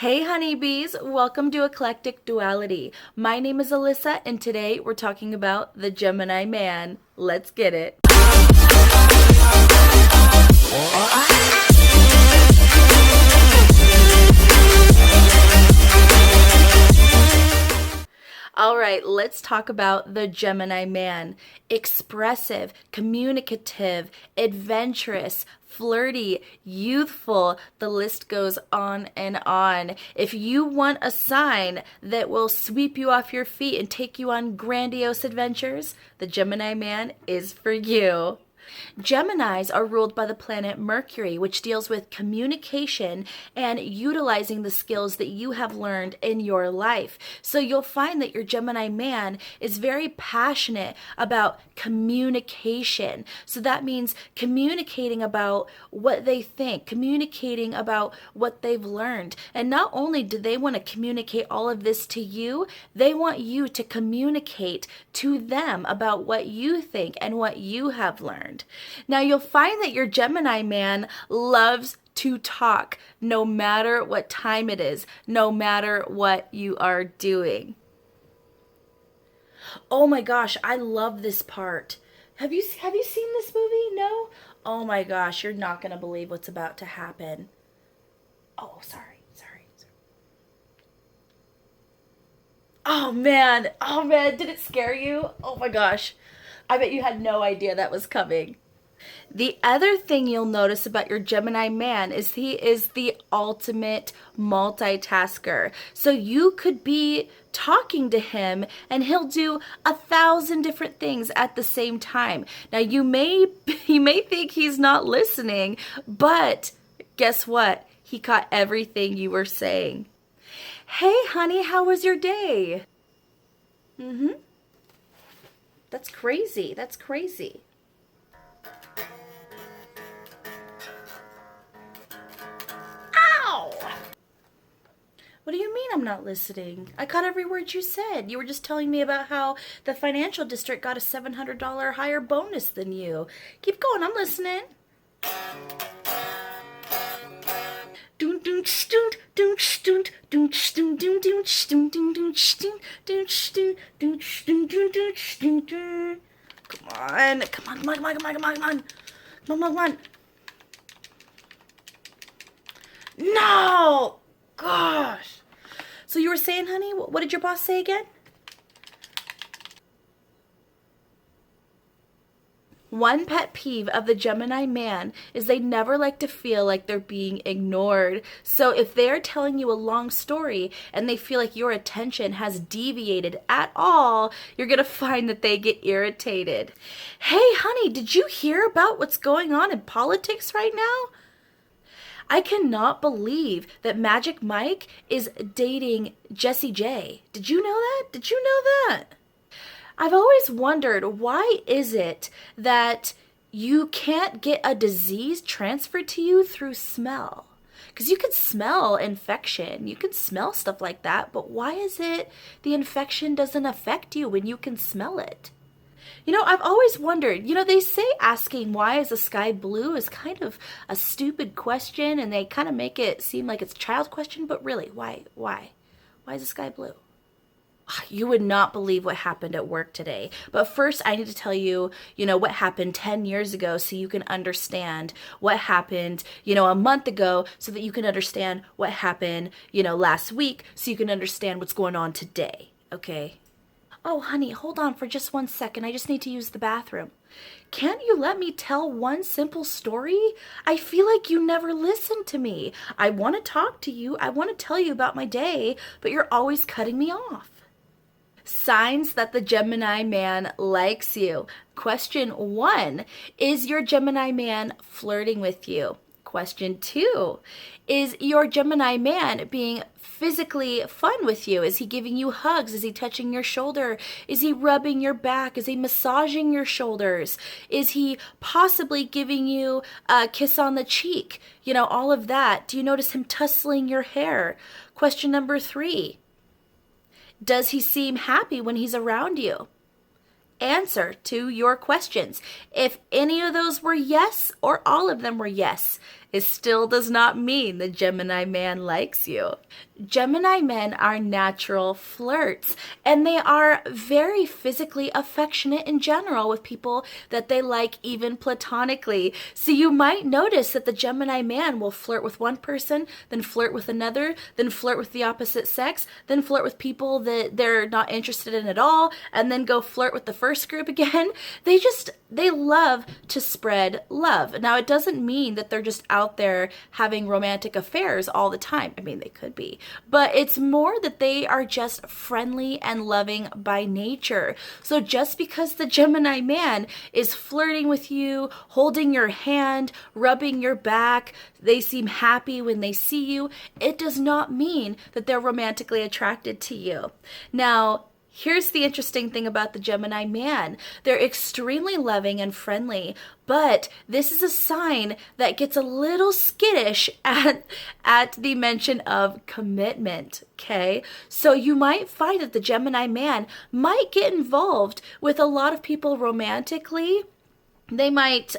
Hey honeybees, welcome to Eclectic Duality. My name is Alyssa and today we're talking about the Gemini Man. Let's get it. All right, let's talk about the Gemini Man. Expressive, communicative, adventurous, flirty, youthful, the list goes on and on. If you want a sign that will sweep you off your feet and take you on grandiose adventures, the Gemini Man is for you. Geminis are ruled by the planet Mercury, which deals with communication and utilizing the skills that you have learned in your life. So you'll find that your Gemini man is very passionate about communication. So that means communicating about what they think, communicating about what they've learned. And not only do they want to communicate all of this to you, they want you to communicate to them about what you think and what you have learned. Now you'll find that your Gemini man loves to talk no matter what time it is, no matter what you are doing. Oh my gosh, I love this part. Have you seen this movie? No? Oh my gosh, you're not going to believe what's about to happen. Oh, sorry. Oh man, did it scare you? Oh my gosh. I bet you had no idea that was coming. The other thing you'll notice about your Gemini man is he is the ultimate multitasker. So you could be talking to him and he'll do 1,000 different things at the same time. Now you may think he's not listening, but guess what? He caught everything you were saying. Hey honey, how was your day? That's crazy. Ow! What do you mean I'm not listening? I caught every word you said. You were just telling me about how the financial district got a $700 higher bonus than you. Keep going, I'm listening. Come on. No! Gosh. So you were saying, honey, what did your boss say again? One pet peeve of the Gemini man is they never like to feel like they're being ignored. So if they're telling you a long story and they feel like your attention has deviated at all, you're going to find that they get irritated. Hey, honey, did you hear about what's going on in politics right now? I cannot believe that Magic Mike is dating Jessie J. Did you know that? I've always wondered, why is it that you can't get a disease transferred to you through smell? Because you could smell infection, you could smell stuff like that, but why is it the infection doesn't affect you when you can smell it? I've always wondered, they say asking why is the sky blue is kind of a stupid question, and they kind of make it seem like it's a child question, but really, why? Why is the sky blue? You would not believe what happened at work today. But first, I need to tell you, what happened 10 years ago so you can understand what happened, a month ago so that you can understand what happened, last week so you can understand what's going on today, okay? Oh, honey, hold on for just 1 second. I just need to use the bathroom. Can't you let me tell one simple story? I feel like you never listen to me. I want to talk to you. I want to tell you about my day, but you're always cutting me off. Signs that the Gemini man likes you. Question 1, is your Gemini man flirting with you? Question 2, is your Gemini man being physically fun with you? Is he giving you hugs? Is he touching your shoulder? Is he rubbing your back? Is he massaging your shoulders? Is he possibly giving you a kiss on the cheek? All of that. Do you notice him tussling your hair? Question number 3, does he seem happy when he's around you? Answer to your questions. If any of those were yes or all of them were yes, it still does not mean the Gemini man likes you. Gemini men are natural flirts, and they are very physically affectionate in general with people that they like, even platonically. So you might notice that the Gemini man will flirt with one person, then flirt with another, then flirt with the opposite sex, then flirt with people that they're not interested in at all, and then go flirt with the first group again. They love to spread love. Now, it doesn't mean that they're just out there having romantic affairs all the time. I mean, they could be. But it's more that they are just friendly and loving by nature. So just because the Gemini man is flirting with you, holding your hand, rubbing your back, they seem happy when they see you, it does not mean that they're romantically attracted to you. Now, here's the interesting thing about the Gemini man. They're extremely loving and friendly, but this is a sign that gets a little skittish at the mention of commitment, okay? So you might find that the Gemini man might get involved with a lot of people romantically. They might,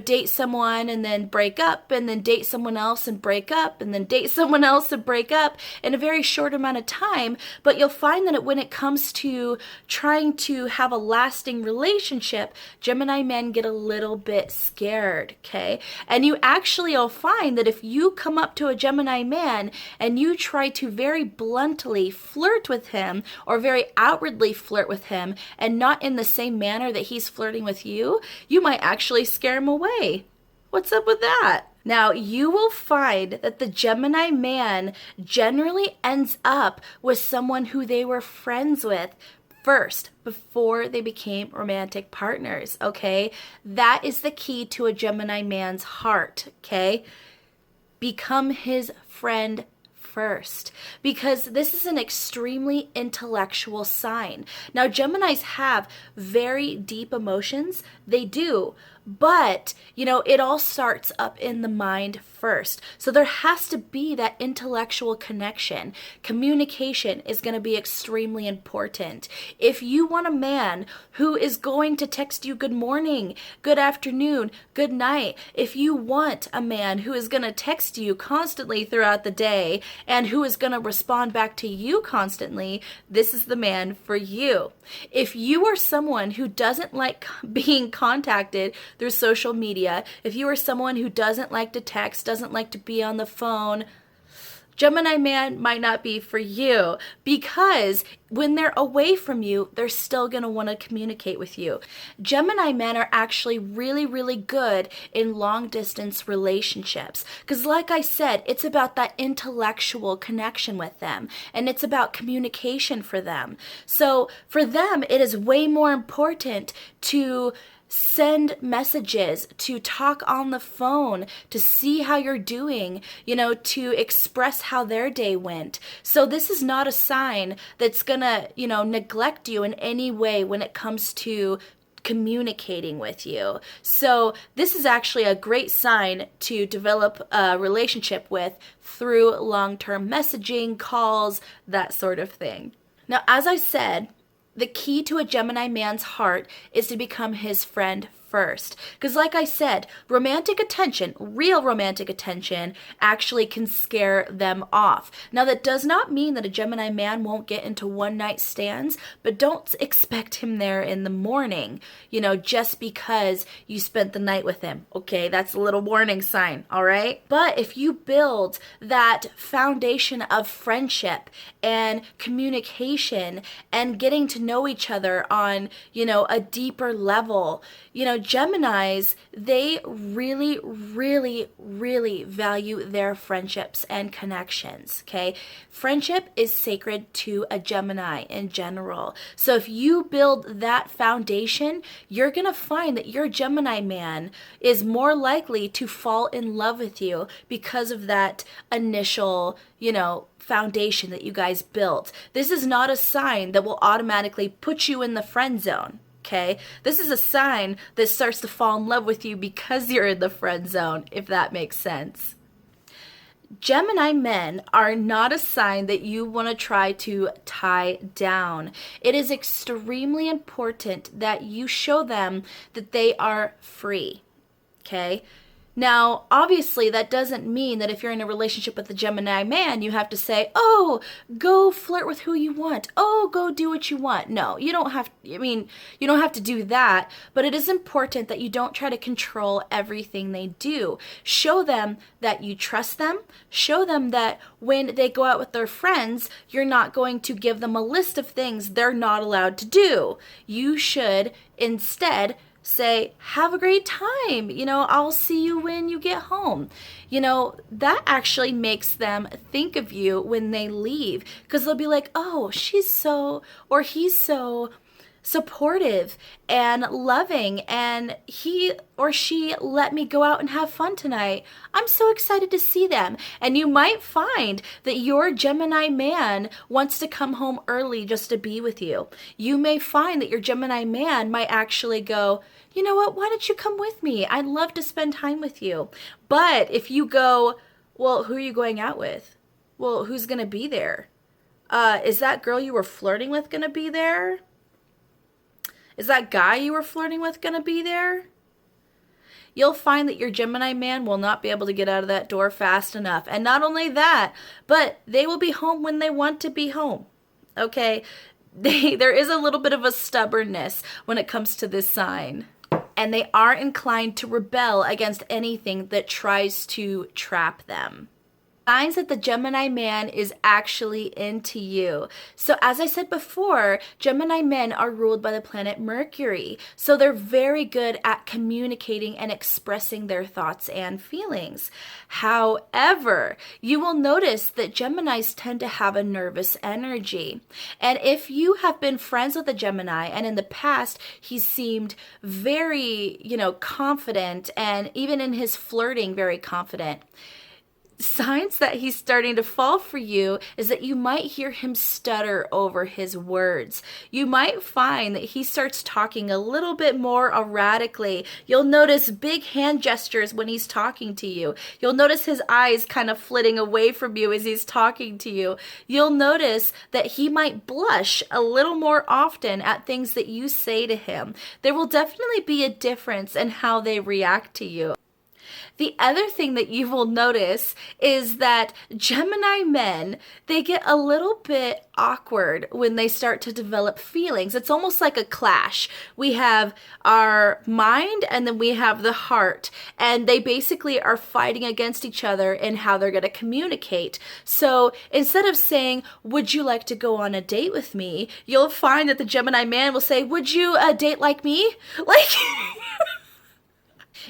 date someone and then break up, and then date someone else and break up, and then date someone else and break up in a very short amount of time. But you'll find that when it comes to trying to have a lasting relationship, Gemini men get a little bit scared, okay? And you'll find that if you come up to a Gemini man and you try to very bluntly flirt with him or very outwardly flirt with him and not in the same manner that he's flirting with you, you might actually scare him away. What's up with that? Now, you will find that the Gemini man generally ends up with someone who they were friends with first before they became romantic partners, okay? That is the key to a Gemini man's heart, okay? Become his friend first, because this is an extremely intellectual sign. Now, Geminis have very deep emotions. They do. But, it all starts up in the mind first. So there has to be that intellectual connection. Communication is going to be extremely important. If you want a man who is going to text you good morning, good afternoon, good night, if you want a man who is going to text you constantly throughout the day and who is going to respond back to you constantly, this is the man for you. If you are someone who doesn't like being contacted through social media, if you are someone who doesn't like to text, doesn't like to be on the phone, Gemini man might not be for you, because when they're away from you, they're still going to want to communicate with you. Gemini men are actually really, really good in long distance relationships, because like I said, it's about that intellectual connection with them, and it's about communication for them. So for them, it is way more important to send messages, to talk on the phone, to see how you're doing, to express how their day went. So this is not a sign that's gonna, neglect you in any way when it comes to communicating with you. So this is actually a great sign to develop a relationship with through long-term messaging, calls, that sort of thing. Now, as I said, the key to a Gemini man's heart is to become his friend first. Because like I said, romantic attention, real romantic attention, actually can scare them off. Now, that does not mean that a Gemini man won't get into one-night stands, but don't expect him there in the morning, just because you spent the night with him. Okay, that's a little warning sign, all right? But if you build that foundation of friendship and communication and getting to know each other on, a deeper level, Geminis, they really, really, really value their friendships and connections, okay? Friendship is sacred to a Gemini in general. So if you build that foundation, you're going to find that your Gemini man is more likely to fall in love with you because of that initial, foundation that you guys built. This is not a sign that will automatically put you in the friend zone. Okay, this is a sign that starts to fall in love with you because you're in the friend zone, if that makes sense. Gemini men are not a sign that you want to try to tie down. It is extremely important that you show them that they are free. Okay? Now, obviously, that doesn't mean that if you're in a relationship with a Gemini man, you have to say, oh, go flirt with who you want. Oh, go do what you want. No, you don't have, you don't have to do that, but it is important that you don't try to control everything they do. Show them that you trust them. Show them that when they go out with their friends, you're not going to give them a list of things they're not allowed to do. You should instead say, have a great time. I'll see you when you get home. That actually makes them think of you when they leave, because they'll be like, oh, she's so, or he's so supportive and loving, and he or she let me go out and have fun tonight. I'm so excited to see them. And you might find that your Gemini man wants to come home early just to be with you. You may find that your Gemini man might actually go, you know what, why don't you come with me? I'd love to spend time with you. But if you go, well, who are you going out with? Well, who's going to be there? Is that girl you were flirting with going to be there? Is that guy you were flirting with going to be there? You'll find that your Gemini man will not be able to get out of that door fast enough. And not only that, but they will be home when they want to be home. Okay? There is a little bit of a stubbornness when it comes to this sign. And they are inclined to rebel against anything that tries to trap them. Signs that the Gemini man is actually into you. So as I said before, Gemini men are ruled by the planet Mercury. So they're very good at communicating and expressing their thoughts and feelings. However, you will notice that Geminis tend to have a nervous energy. And if you have been friends with a Gemini and in the past he seemed very, confident, and even in his flirting very confident, signs that he's starting to fall for you is that you might hear him stutter over his words. You might find that he starts talking a little bit more erratically. You'll notice big hand gestures when he's talking to you. You'll notice his eyes kind of flitting away from you as he's talking to you. You'll notice that he might blush a little more often at things that you say to him. There will definitely be a difference in how they react to you. The other thing that you will notice is that Gemini men, they get a little bit awkward when they start to develop feelings. It's almost like a clash. We have our mind and then we have the heart, and they basically are fighting against each other in how they're going to communicate. So instead of saying, would you like to go on a date with me? You'll find that the Gemini man will say, would you date like me? Like...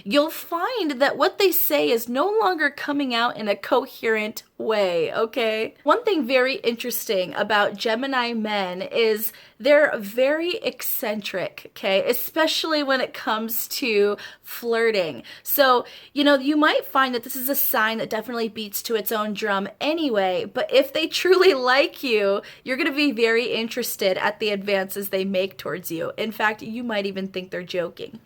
You'll find that what they say is no longer coming out in a coherent way, okay? One thing very interesting about Gemini men is they're very eccentric, okay? Especially when it comes to flirting. So, you might find that this is a sign that definitely beats to its own drum anyway, but if they truly like you, you're going to be very interested at the advances they make towards you. In fact, you might even think they're joking.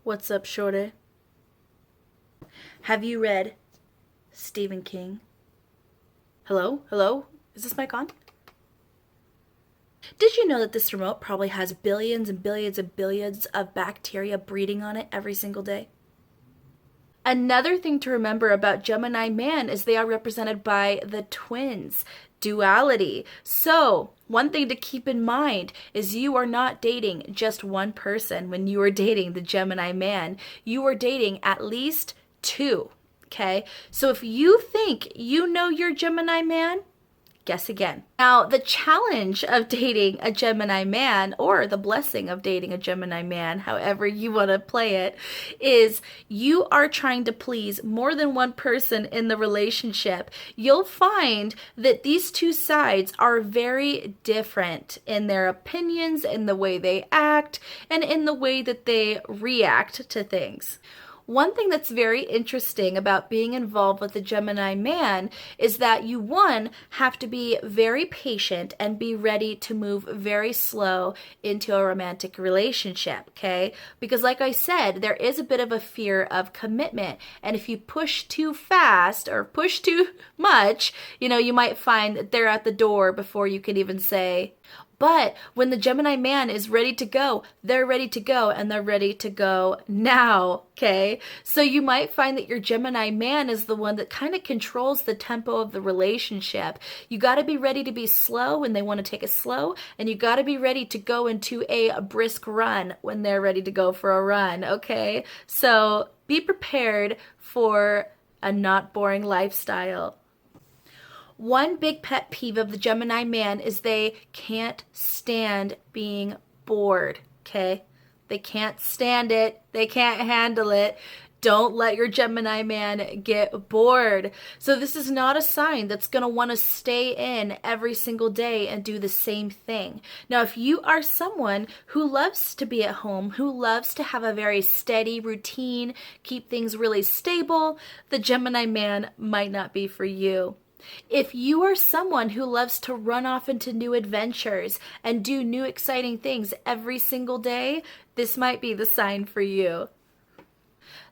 What's up, shorty? Have you read Stephen King? Hello? Hello? Is this mic on? Did you know that this remote probably has billions and billions and billions of bacteria breeding on it every single day? Another thing to remember about Gemini man is they are represented by the twins, duality. So, one thing to keep in mind is you are not dating just one person when you are dating the Gemini man. You are dating at least two, okay? So if you think you know your Gemini man, guess again. Now, the challenge of dating a Gemini man, or the blessing of dating a Gemini man, however you want to play it, is you are trying to please more than one person in the relationship. You'll find that these two sides are very different in their opinions, in the way they act, and in the way that they react to things. One thing that's very interesting about being involved with a Gemini man is that you, one, have to be very patient and be ready to move very slow into a romantic relationship, okay? Because like I said, there is a bit of a fear of commitment. And if you push too fast or push too much, you might find that they're at the door before you can even say, But when the Gemini man is ready to go, they're ready to go, and they're ready to go now, okay? So you might find that your Gemini man is the one that kind of controls the tempo of the relationship. You got to be ready to be slow when they want to take it slow, and you got to be ready to go into a brisk run when they're ready to go for a run, okay? So be prepared for a not boring lifestyle. One big pet peeve of the Gemini man is they can't stand being bored, okay? They can't stand it. They can't handle it. Don't let your Gemini man get bored. So this is not a sign that's going to want to stay in every single day and do the same thing. Now, if you are someone who loves to be at home, who loves to have a very steady routine, keep things really stable, the Gemini man might not be for you. If you are someone who loves to run off into new adventures and do new exciting things every single day, this might be the sign for you.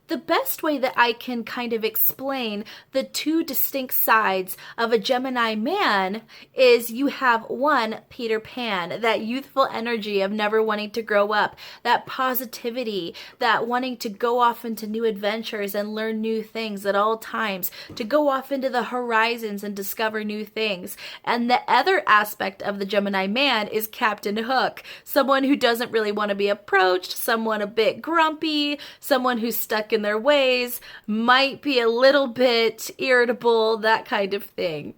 The best way that I can kind of explain the two distinct sides of a Gemini man is you have one, Peter Pan, that youthful energy of never wanting to grow up, that positivity, that wanting to go off into new adventures and learn new things at all times, to go off into the horizons and discover new things. And the other aspect of the Gemini man is Captain Hook, someone who doesn't really want to be approached, someone a bit grumpy, someone who's stuck in their ways, might be a little bit irritable, that kind of thing.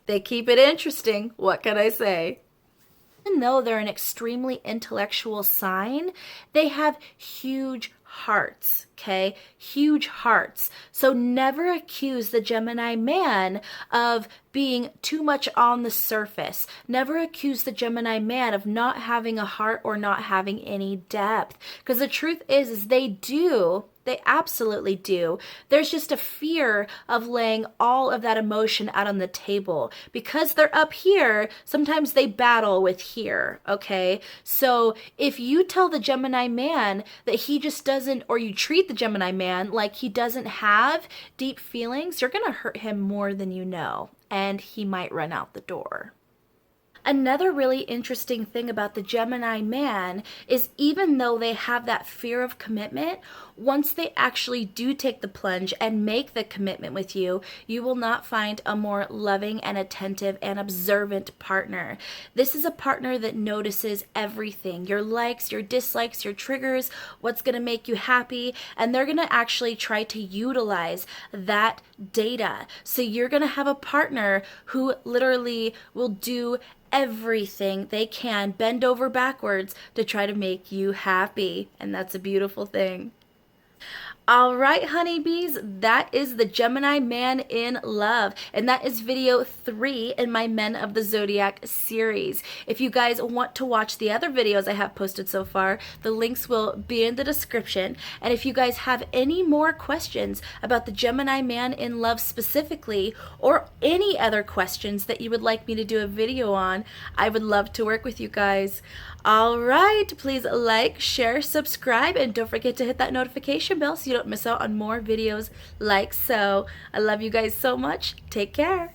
They keep it interesting, what can I say? Even though they're an extremely intellectual sign, they have huge hearts, okay? Huge hearts. So never accuse the Gemini man of being too much on the surface. Never accuse the Gemini man of not having a heart or not having any depth. Because the truth is they do. They absolutely do. There's just a fear of laying all of that emotion out on the table. Because they're up here, sometimes they battle with here, okay? So if you tell the Gemini man that he just doesn't, or you treat the Gemini man like he doesn't have deep feelings, you're going to hurt him more than you know, and he might run out the door. Another really interesting thing about the Gemini man is even though they have that fear of commitment, once they actually do take the plunge and make the commitment with you, you will not find a more loving and attentive and observant partner. This is a partner that notices everything, your likes, your dislikes, your triggers, what's going to make you happy, and they're going to actually try to utilize that data. So you're going to have a partner who literally will do everything they can, bend over backwards to try to make you happy. And that's a beautiful thing. All right, honeybees, that is the Gemini man in love. And that is video 3 in my Men of the Zodiac series. If you guys want to watch the other videos I have posted so far, the links will be in the description. And if you guys have any more questions about the Gemini man in love specifically, or any other questions that you would like me to do a video on, I would love to work with you guys. All right, please like, share, subscribe, and don't forget to hit that notification bell so you don't miss out on more videos like so. I love you guys so much. Take care.